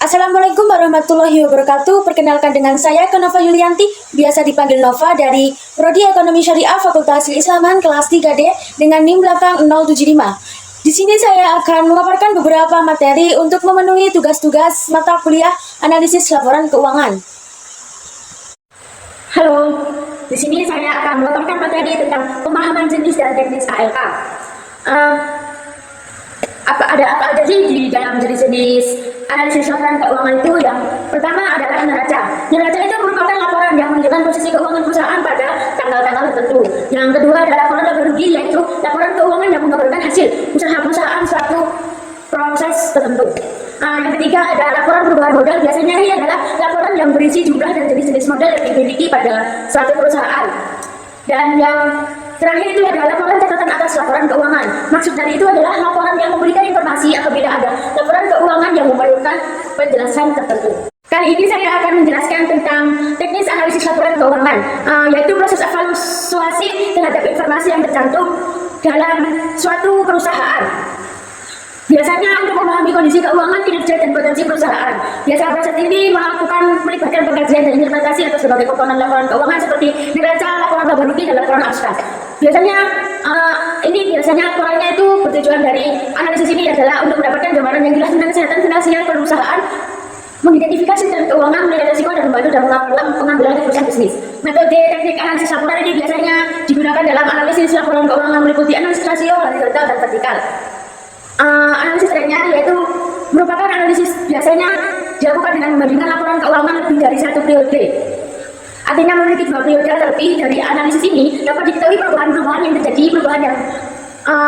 Assalamualaikum warahmatullahi wabarakatuh. Perkenalkan dengan saya Nova Yulianti, biasa dipanggil Nova, dari Prodi Ekonomi Syariah Fakultas Keislaman kelas 3D dengan NIM 8075. Di sini saya akan memaparkan beberapa materi untuk memenuhi tugas-tugas mata kuliah analisis laporan keuangan. Halo, di sini saya akan memaparkan materi tentang pemahaman jenis dan teknis ALK. Ada apa aja sih di dalam jenis-jenis analisis laporan keuangan itu? Yang pertama adalah neraca. Neraca itu merupakan laporan yang menunjukkan posisi keuangan perusahaan pada tanggal-tanggal tertentu. Yang kedua adalah laporan laba rugi, yaitu laporan keuangan yang menggambarkan hasil usaha perusahaan suatu proses tertentu. Yang ketiga ada laporan perubahan modal. Biasanya ini adalah laporan yang berisi jumlah dan jenis-jenis modal yang dimiliki pada suatu perusahaan. Dan yang terakhir itu adalah laporan catatan atas laporan keuangan. Maksud dari itu adalah laporan yang memberikan informasi apabila ada laporan keuangan yang memerlukan penjelasan tertentu. Kali ini saya akan menjelaskan tentang teknis analisis laporan keuangan, yaitu proses evaluasi terhadap informasi yang tercantum dalam suatu perusahaan. Biasanya untuk memahami kondisi keuangan, kinerja, dan potensi perusahaan, proses ini melibatkan pengkajian dan interpretasi atas berbagai komponen laporan keuangan seperti neraca, laporan laba rugi, dan laporan abstrak. Biasanya laporannya itu bertujuan dari analisis ini adalah untuk mendapatkan gambaran yang jelas tentang kesehatan finansial perusahaan, mengidentifikasi dan keuangan, menilai risiko, dan membantu dalam pengambilan keputusan bisnis. Metode teknik analisis laporan ini biasanya digunakan dalam analisis laporan keuangan meliputi analisis rasio, horizontal, dan vertikal. Analisis lainnya yaitu merupakan analisis biasanya dilakukan dengan membandingkan laporan keuangan lebih dari satu periode. Artinya memiliki 2 periode terlebih. Dari analisis ini dapat diketahui perubahan-perubahan yang terjadi, perubahan yang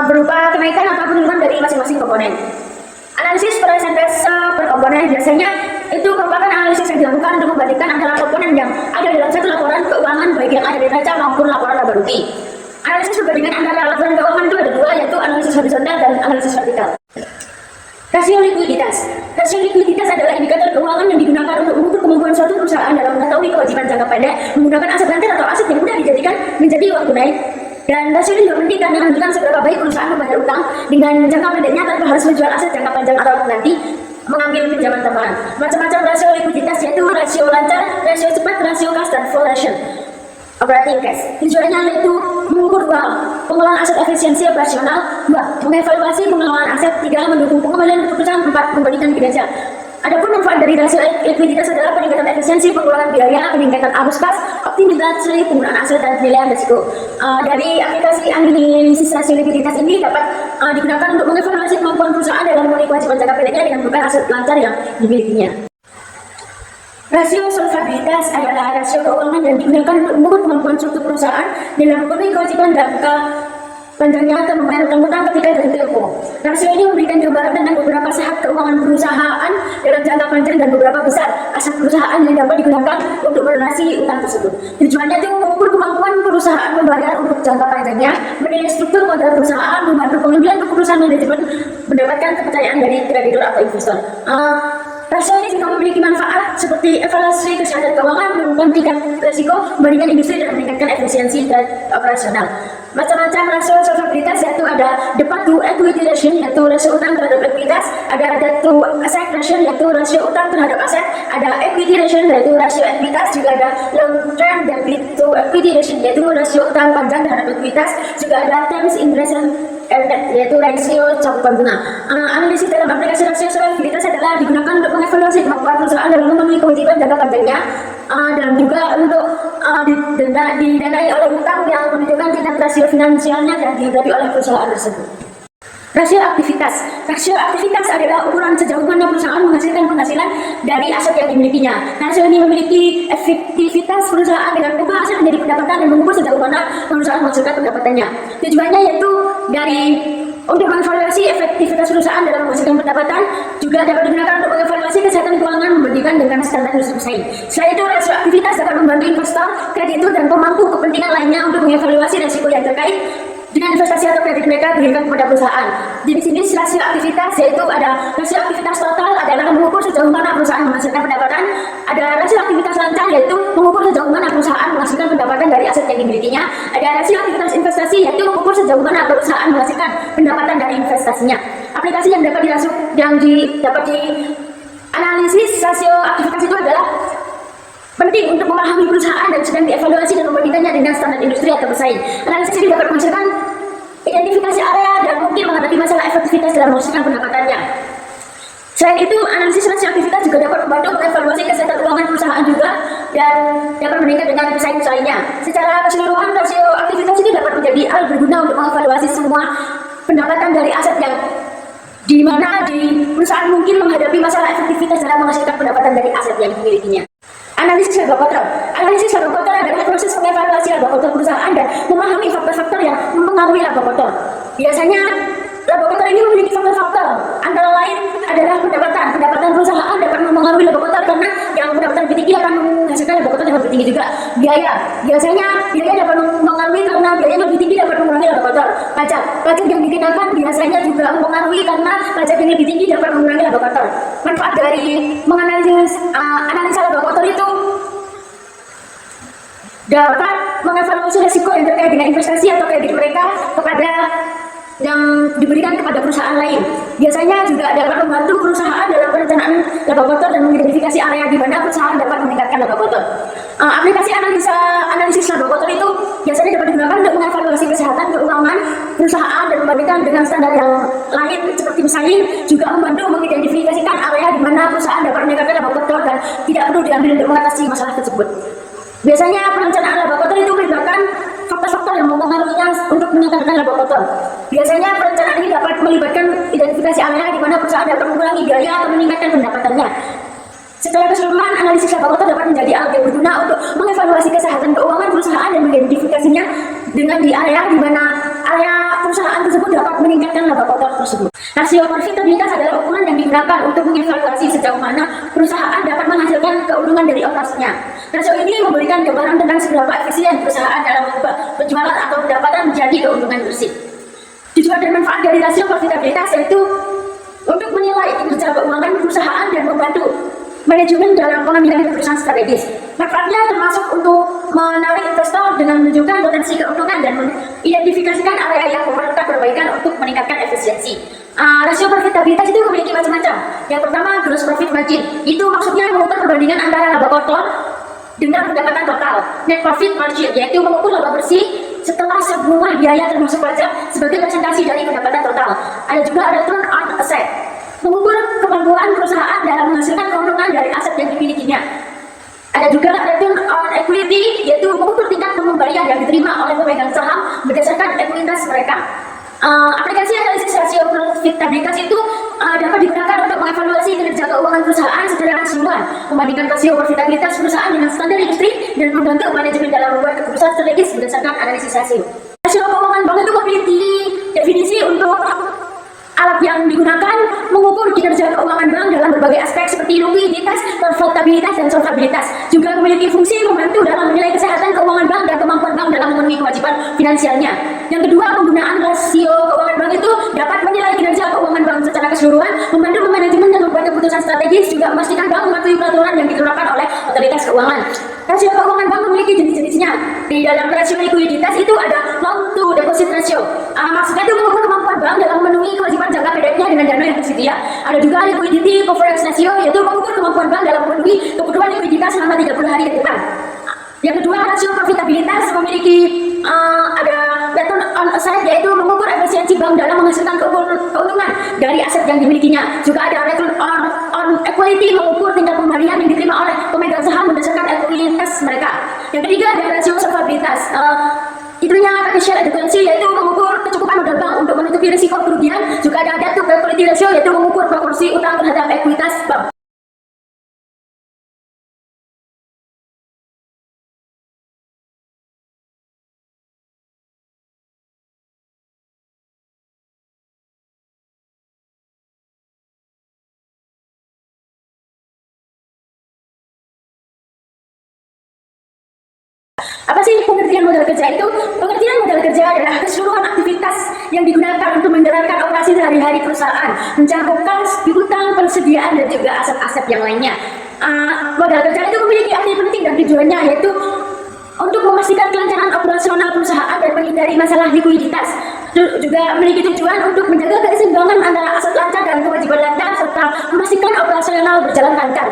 berupa kenaikan atau penurunan dari masing-masing komponen. Analisis persentase per komponen biasanya itu merupakan analisis yang dilakukan untuk membandingkan antara komponen yang ada dalam satu laporan keuangan, baik yang ada di neraca maupun laporan laba rugi. Analisis perbandingan antara laporan keuangan itu ada 2, yaitu analisis horizontal dan analisis vertikal. Rasio likuiditas. Rasio likuiditas adalah indikator keuangan yang digunakan untuk mengukur kemampuan suatu perusahaan dalam mengetahui kewajiban jangka pendek menggunakan aset nanti atau aset yang mudah dijadikan menjadi uang tunai. Dan rasio ini juga penting karena menunjukkan seberapa baik perusahaan membayar utang dengan jangka pendeknya tanpa harus menjual aset jangka panjang atau nanti mengambil pinjaman tambahan. Macam-macam rasio likuiditas yaitu rasio lancar, rasio cepat, rasio kas, dan full ration operating cash. Tujuannya yaitu mengukur 2. Pengelolaan aset efisiensi operasional, 2. Mengevaluasi pengelolaan aset, 3. Mendukung pengembalian keputusan, 4. Memberikan kinerja. Adapun manfaat dari rasio likuiditas adalah peningkatan efisiensi pengelolaan biaya, peningkatan arus kas, optimalisasi penggunaan aset, dan penilaian risiko. Dari aplikasi analisis rasio likuiditas ini dapat digunakan untuk mengevaluasi kemampuan perusahaan dalam memenuhi kewajiban jangka pendeknya dengan bukan aset lancar yang dimilikinya. Rasio solvabilitas adalah rasio keuangan yang digunakan untuk mengukur kemampuan suatu perusahaan dalam memenuhi kewajiban jangka panjangnya atau membayar utang-utang ketika jatuh tempo. Rasio ini memberikan gambaran tentang beberapa sehat keuangan perusahaan dalam jangka panjang dan beberapa besar aset perusahaan yang dapat digunakan untuk melunasi utang tersebut. Tujuannya itu mengukur kemampuan perusahaan membayar untuk jangka panjangnya, menilai struktur modal perusahaan, membantu pengambilan keputusan manajemen, mendapatkan kepercayaan dari kreditur atau investor. Rasio ini juga memiliki manfaat seperti evaluasi kesehatan keuangan, menurunkan tingkat risiko, membandingkan industri, dan meningkatkan efisiensi dan operasional. Macam-macam rasio solvabilitas yaitu ada debt to equity ratio yaitu rasio utang terhadap ekuitas, ada debt to asset ratio yaitu rasio utang terhadap aset, ada equity ratio yaitu rasio ekuitas, juga ada long term debt to equity ratio yaitu rasio utang panjang terhadap ekuitas, juga ada terms interest yaitu rasio cakupan bunga. Analisis dalam aplikasi rasio solvabilitas adalah digunakan untuk mengevaluasi kemampuan perusahaan dalam memenuhi kewajiban jangka panjangnya, dan juga untuk didanai oleh utang yang menunjukkan tingkat rasio finansialnya dan dihadapi oleh perusahaan tersebut. Rasio aktivitas. Rasio aktivitas adalah ukuran sejauh mana perusahaan menghasilkan penghasilan dari aset yang dimilikinya. Rasio ini memiliki efektivitas perusahaan dengan mengubah aset menjadi pendapatan dan mengukur sejauh mana perusahaan menghasilkan pendapatannya. Tujuannya yaitu untuk mengevaluasi efektivitas perusahaan dalam menghasilkan pendapatan, juga dapat digunakan untuk mengevaluasi kesehatan keuangan membandingkan dengan standar industri bersaing. Selain itu, rasio aktivitas dapat membantu investor, kreditur, dan pemangku kepentingan lainnya untuk mengevaluasi risiko yang terkait dengan investasi atau kredit mereka diberikan kepada perusahaan. Di sini rasio aktivitas yaitu ada rasio aktivitas total adalah mengukur sejauh mana perusahaan menghasilkan pendapatan, ada rasio aktivitas lancar yaitu mengukur sejauh mana perusahaan menghasilkan pendapatan dari aset yang dimilikinya, ada rasio aktivitas investasi yaitu mengukur sejauh mana perusahaan menghasilkan pendapatan dari investasinya. Aplikasi yang dapat Analisis rasio aktivitas itu adalah penting untuk memahami perusahaan dan sedang dievaluasi dan membandingkannya dengan standar industri atau bersaing. Analisis ini dapat menghasilkan identifikasi area dan mungkin menghadapi masalah efektivitas dalam mewujudkan pendapatannya. Selain itu, analisis rasio aktivitas juga dapat membantu mengevaluasi kesehatan keuangan perusahaan juga dan dapat meningkat dengan pesaing lainnya. Secara keseluruhan, rasio aktivitas ini dapat menjadi alat berguna untuk mengevaluasi semua pendapatan dari aset yang di mana di perusahaan mungkin menghadapi masalah efektivitas dalam menghasilkan pendapatan dari aset yang dimilikinya. Analisis laba kotor. Analisis laba kotor adalah proses mengevaluasi laba kotor perusahaan dan memahami faktor-faktor yang mempengaruhi laba kotor. Biasanya laba kotor ini memiliki faktor-faktor, antara lain adalah pendapatan perusahaan dapat mempengaruhi laba kotor karena yang pendapatan lebih tinggi akan menghasilkan laba kotor yang lebih tinggi juga. Biasanya biaya dapat mempengaruhi karena biaya lebih tinggi dapat mengurangi laba kotor. Pajak yang dikenakan biasanya juga mempengaruhi karena pajak yang lebih tinggi dapat mengurangi laba kotor. Manfaat dari menganalisis analisa laba kotor itu dapat mengevaluasi risiko yang terkait dengan investasi atau kredit mereka kepada yang diberikan kepada perusahaan lain. Biasanya juga dapat membantu perusahaan dalam perencanaan laba kotor dan mengidentifikasi area di mana perusahaan dapat meningkatkan laba kotor. Aplikasi analisis laba kotor itu biasanya dapat digunakan untuk mengevaluasi kesehatan keuangan perusahaan dan membandingkan dengan standar yang lain seperti pesaing, juga membantu mengidentifikasikan area di mana perusahaan dapat meningkatkan laba kotor dan tidak perlu diambil untuk mengatasi masalah tersebut. Biasanya perencanaan laba kotor itu melibatkan faktor-faktor yang mempengaruhinya untuk meningkatkan laba kotor. Biasanya perencanaan ini dapat melibatkan identifikasi area di mana perusahaan dapat mengurangi biaya atau meningkatkan pendapatannya. Setelah keseluruhan, analisis laba kotor dapat menjadi alat yang berguna untuk mengevaluasi kesehatan keuangan perusahaan dan mengidentifikasinya dengan di area di mana area perusahaan tersebut dapat meningkatkan laba kotor tersebut. Rasio profitabilitas adalah ukuran yang digunakan untuk mengevaluasi sejauh mana perusahaan dapat menghasilkan keuntungan dari operasinya. Rasio ini memberikan gambaran tentang seberapa efisien perusahaan dalam mengubah penjualan atau pendapatan menjadi keuntungan bersih. Tujuan dan manfaat dari rasio profitabilitas yaitu untuk menilai kinerja keuangan perusahaan dan membantu manajemen dalam pengambilan keputusan strategis. Manfaatnya termasuk untuk menarik investor dengan menunjukkan potensi keuntungan dan mengidentifikasikan area yang memerlukan perbaikan untuk meningkatkan efisiensi. Rasio profitabilitas itu memiliki macam-macam. Yang pertama, gross profit margin. Itu maksudnya mengukur perbandingan antara laba kotor dengan pendapatan total. Net profit margin yaitu mengukur laba bersih setelah semua biaya termasuk pajak sebagai presentasi dari pendapatan total. Ada juga return on asset, mengukur kemampuan perusahaan dalam menghasilkan keuntungan dari aset yang dimilikinya. Ada juga return on equity, yaitu mengukur tingkat pengembalian yang diterima oleh pemegang saham berdasarkan ekuitas mereka. Aplikasi analisis rasio profitabilitas itu dapat digunakan untuk mengevaluasi kinerja keuangan perusahaan secara keseluruhan, membandingkan rasio profitabilitas perusahaan dengan standar industri, dan membantu manajemen dalam membuat keputusan strategis berdasarkan analisis rasio. Rasio keuangan bank itu memiliki definisi untuk alat yang digunakan mengukur kinerja keuangan bank dalam berbagai aspek seperti likuiditas, profitabilitas, dan solvabilitas. Juga memiliki fungsi membantu dalam menilai kesehatan keuangan bank dan kemampuan bank dalam memenuhi kewajiban finansialnya. Yang kedua, penggunaan rasio keuangan bank itu dapat menilai kinerja keuangan bank secara keseluruhan, membantu manajemen dan membuat keputusan strategis, juga memastikan bank mematuhi peraturan yang diterapkan oleh otoritas keuangan. Rasio keuangan bank memiliki jenis-jenisnya. Di dalam rasio likuiditas itu ada loan to deposit ratio. Maksudnya itu mengukur kemampuan bank dalam memenuhi kewajiban jangka pendeknya dengan dana yang tersedia. Ada juga liquidity coverage ratio, yaitu mengukur kemampuan bank dalam memenuhi kebutuhan likuiditas selama 30 hari ke depan. Yang kedua, rasio profitabilitas memiliki ada return on asset, yaitu mengukur efisiensi bank dalam menghasilkan keuntungan dari aset yang dimilikinya. Juga ada return on equity, mengukur tingkat pembalian yang diterima oleh pemegang saham berdasarkan ekuitas mereka. Yang ketiga, ada rasio solvabilitas. Itunya financial adequacy, yaitu mengukur kecukupan modal bank untuk menutupi risiko kerugian. Juga ada debt to equity ratio, yaitu mengukur proporsi utang terhadap ekuitas bank. Apa sih pengertian modal kerja itu? Pengertian modal kerja adalah keseluruhan aktivitas yang digunakan untuk menjalankan operasi sehari-hari perusahaan, mencakup kas, piutang, persediaan, dan juga aset-aset yang lainnya. Modal kerja itu memiliki arti penting dan tujuannya, yaitu untuk memastikan kelancaran operasional perusahaan dan menghindari masalah likuiditas. Juga memiliki tujuan untuk menjaga keseimbangan antara aset lancar dan kewajiban lancar, serta memastikan operasional operasional berjalan lancar.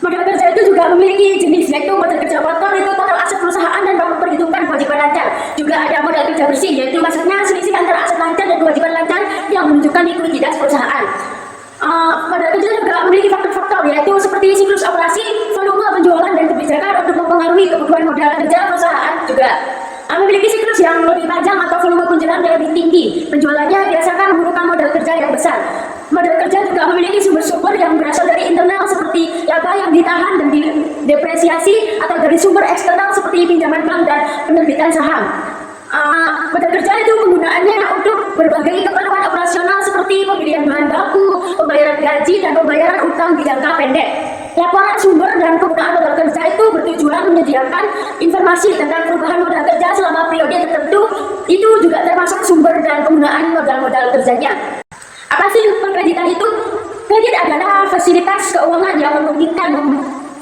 Modal kerja itu juga memiliki jenis, yaitu modal kerja kotor itu total aset perusahaan dan memperhitungkan kewajiban lancar. Juga ada modal kerja bersih, yaitu maksudnya selisih antara aset lancar dan kewajiban lancar yang menunjukkan likuiditas perusahaan. Modal kerja juga memiliki faktor-faktor, yaitu seperti siklus operasi, volume penjualan dan kebijakan untuk mempengaruhi kebutuhan modal kerja perusahaan juga. Memiliki siklus yang lebih panjang atau volume penjualan yang lebih tinggi. Penjualannya biasakan memerlukan modal kerja yang besar. Modal kerja juga memiliki sumber-sumber yang berasal dari internal seperti laba yang ditahan dan didepresiasi, atau dari sumber eksternal seperti pinjaman bank dan penerbitan saham. Modal kerja itu penggunaannya untuk berbagai keperluan operasional seperti pembelian bahan baku, pembayaran gaji, dan pembayaran utang di jangka pendek. Laporan sumber dan penggunaan modal kerja itu bertujuan menyediakan informasi tentang perubahan modal kerja selama periode tertentu. Itu juga termasuk sumber dan penggunaan modal kerjanya. Apa sih pengkreditan itu? Kredit adalah fasilitas keuangan yang memungkinkan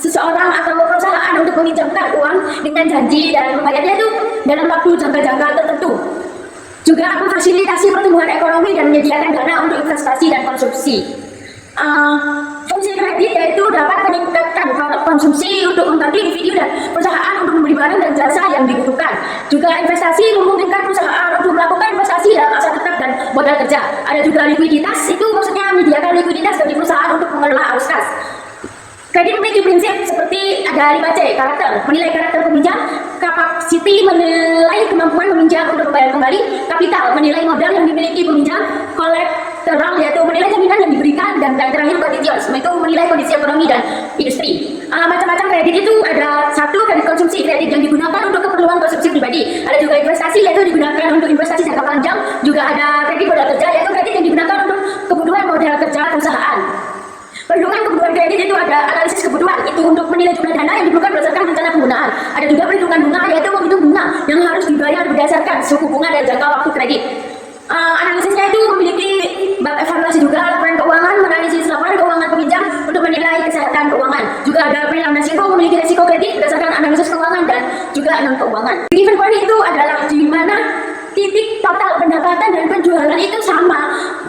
seseorang atau perusahaan untuk meminjamkan uang dengan janji dan membayarnya itu dalam waktu jangka-jangka tertentu. Juga memfasilitasi pertumbuhan ekonomi dan menyediakan dana untuk investasi dan konsumsi. Fungsi kredit yaitu dapat meningkatkan konsumsi untuk membantu individu dan perusahaan untuk membeli barang dan jasa yang dibutuhkan. Juga investasi memungkinkan perusahaan untuk melakukan investasi dalam aset tetap dan modal kerja. Ada juga likuiditas, itu maksudnya menyediakan likuiditas bagi perusahaan untuk mengelola arus kas. Kredit memiliki prinsip seperti ada 5C, karakter, menilai karakter peminjam, capacity, menilai kemampuan peminjam untuk membayar kembali, kapital, menilai modal yang dimiliki peminjam, collateral, yaitu menilai jaminan yang diberikan, dan terakhir conditions, yaitu menilai kondisi ekonomi dan industri. Macam-macam kredit itu ada: satu, kredit konsumsi, kredit yang digunakan untuk keperluan konsumsi pribadi. Ada juga investasi, yaitu digunakan untuk investasi jangka panjang. Juga ada kredit modal kerja, yaitu kredit yang digunakan untuk kebutuhan modal kerja perusahaan. Perhitungan kebutuhan kredit itu ada analisis kebutuhan, itu untuk menilai jumlah dana yang diperlukan berdasarkan rencana penggunaan. Ada juga perhitungan bunga, yaitu menghitung bunga yang harus dibayar berdasarkan suku bunga dan jangka waktu kredit. Analisisnya itu memiliki bab evaluasi juga, laporan keuangan, menganalisis laporan keuangan peminjam untuk menilai kesehatan keuangan. Juga ada penilaian risiko, memiliki risiko kredit berdasarkan analisis keuangan dan juga non keuangan. Break-even point itu adalah di mana titik total pendapatan dan penjualan itu sama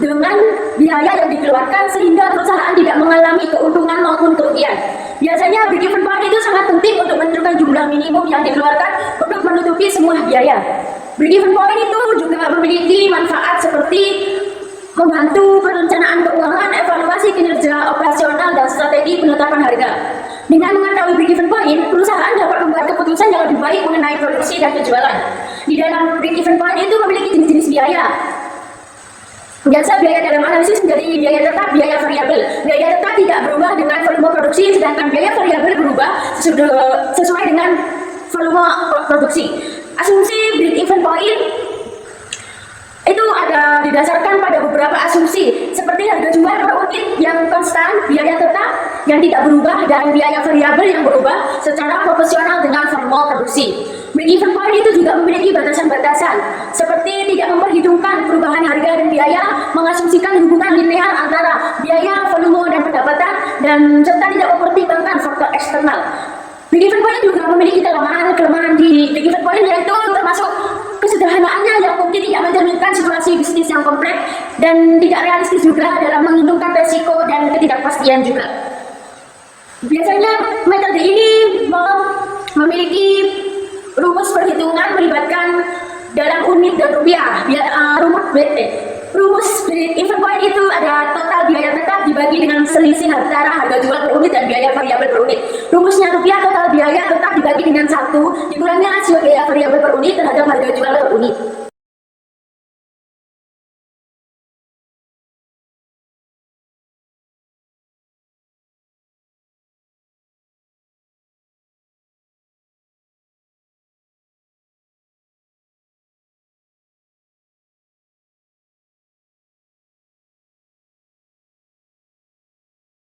dengan biaya yang dikeluarkan sehingga perusahaan tidak mengalami keuntungan maupun kerugian. Biasanya break-even point itu sangat penting untuk menentukan jumlah minimum yang dikeluarkan untuk menutupi semua biaya. Break-even point itu juga memiliki manfaat seperti membantu perencanaan keuangan, evaluasi kinerja operasional, dan strategi penetapan harga. Dengan mengetahui break-even point, perusahaan dapat membuat keputusan yang lebih baik mengenai produksi dan penjualan. Di dalam break-even point itu memiliki jenis-jenis biaya. Biasa biaya dalam analisis menjadi biaya tetap, biaya variabel. Biaya tetap tidak berubah dengan volume produksi, sedangkan biaya variabel berubah sesuai dengan volume produksi. Asumsi break-even point itu ada didasarkan pada beberapa asumsi seperti harga jual per unit yang konstan, biaya tetap yang tidak berubah, dan biaya variabel yang berubah secara proporsional dengan volume produksi. Break-even point itu juga memiliki batasan-batasan seperti tidak memperhitungkan perubahan harga dan biaya, mengasumsikan hubungan linear antara biaya, volume, dan pendapatan, dan serta tidak mempertimbangkan faktor eksternal. Break-even point juga memiliki kelemahan di break-even point, yaitu termasuk kesederhanaannya yang mungkin tidak mencerminkan situasi bisnis yang kompleks dan tidak realistis juga dalam menghitungkan resiko dan ketidakpastian juga. Biasanya metode ini memiliki rumus perhitungan melibatkan dalam unit dan rupiah. Rumus break-even point itu ada total biaya tetap dibagi dengan selisih antara harga jual per unit dan biaya variabel per unit. Rumusnya rupiah, total biaya tetap dibagi dengan 1 dikurangnya rasio biaya variabel per unit terhadap harga jual per unit.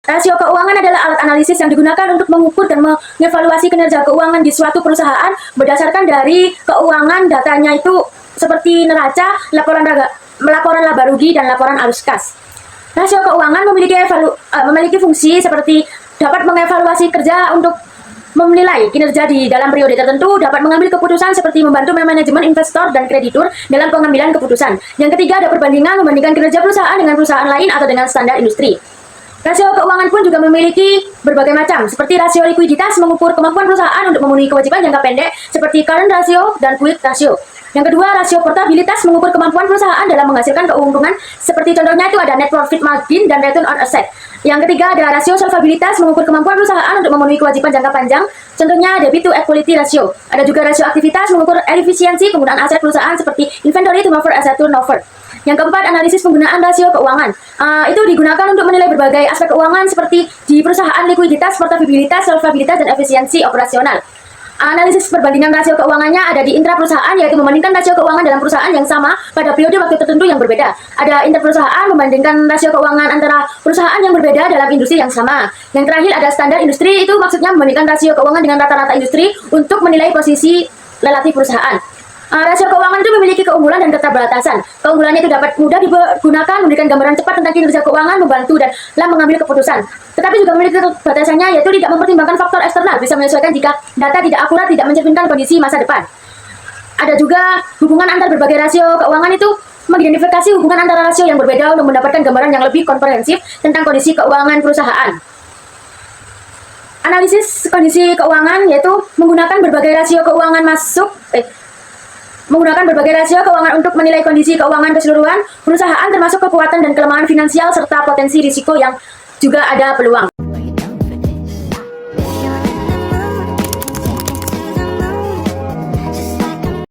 Rasio keuangan adalah alat analisis yang digunakan untuk mengukur dan mengevaluasi kinerja keuangan di suatu perusahaan berdasarkan dari keuangan datanya itu seperti neraca, laporan laba rugi, dan laporan arus kas. Rasio keuangan memiliki fungsi seperti dapat mengevaluasi kerja untuk menilai kinerja di dalam periode tertentu, dapat mengambil keputusan seperti membantu manajemen investor dan kreditur dalam pengambilan keputusan. Yang ketiga, ada perbandingan, membandingkan kinerja perusahaan dengan perusahaan lain atau dengan standar industri. Rasio keuangan pun juga memiliki berbagai macam, seperti rasio likuiditas mengukur kemampuan perusahaan untuk memenuhi kewajiban jangka pendek, seperti current ratio dan quick ratio. Yang kedua, rasio portabilitas mengukur kemampuan perusahaan dalam menghasilkan keuntungan, seperti contohnya itu ada net profit margin dan return on asset. Yang ketiga, ada rasio solvabilitas mengukur kemampuan perusahaan untuk memenuhi kewajiban jangka panjang, contohnya debit to equity ratio. Ada juga rasio aktivitas mengukur efisiensi penggunaan aset perusahaan seperti inventory turnover, asset turnover. Yang keempat, analisis penggunaan rasio keuangan. Itu digunakan untuk menilai berbagai aspek keuangan seperti di perusahaan likuiditas, portabilitas, solvabilitas, dan efisiensi operasional. Analisis perbandingan rasio keuangannya ada di intra perusahaan, yaitu membandingkan rasio keuangan dalam perusahaan yang sama pada periode waktu tertentu yang berbeda. Ada inter perusahaan, membandingkan rasio keuangan antara perusahaan yang berbeda dalam industri yang sama. Yang terakhir ada standar industri, itu maksudnya membandingkan rasio keuangan dengan rata-rata industri untuk menilai posisi relatif perusahaan. Rasio keuangan itu memiliki keunggulan dan keterbatasan. Keunggulannya itu dapat mudah digunakan, memberikan gambaran cepat tentang kinerja keuangan, membantu dalam mengambil keputusan. Tetapi juga memiliki keterbatasannya, yaitu tidak mempertimbangkan faktor eksternal, bisa menyesuaikan jika data tidak akurat, tidak mencerminkan kondisi masa depan. Ada juga hubungan antar berbagai rasio keuangan, itu mengidentifikasi hubungan antara rasio yang berbeda untuk mendapatkan gambaran yang lebih komprehensif tentang kondisi keuangan perusahaan. Analisis kondisi keuangan yaitu menggunakan berbagai rasio keuangan untuk menilai kondisi keuangan keseluruhan perusahaan, termasuk kekuatan dan kelemahan finansial serta potensi risiko yang juga ada peluang.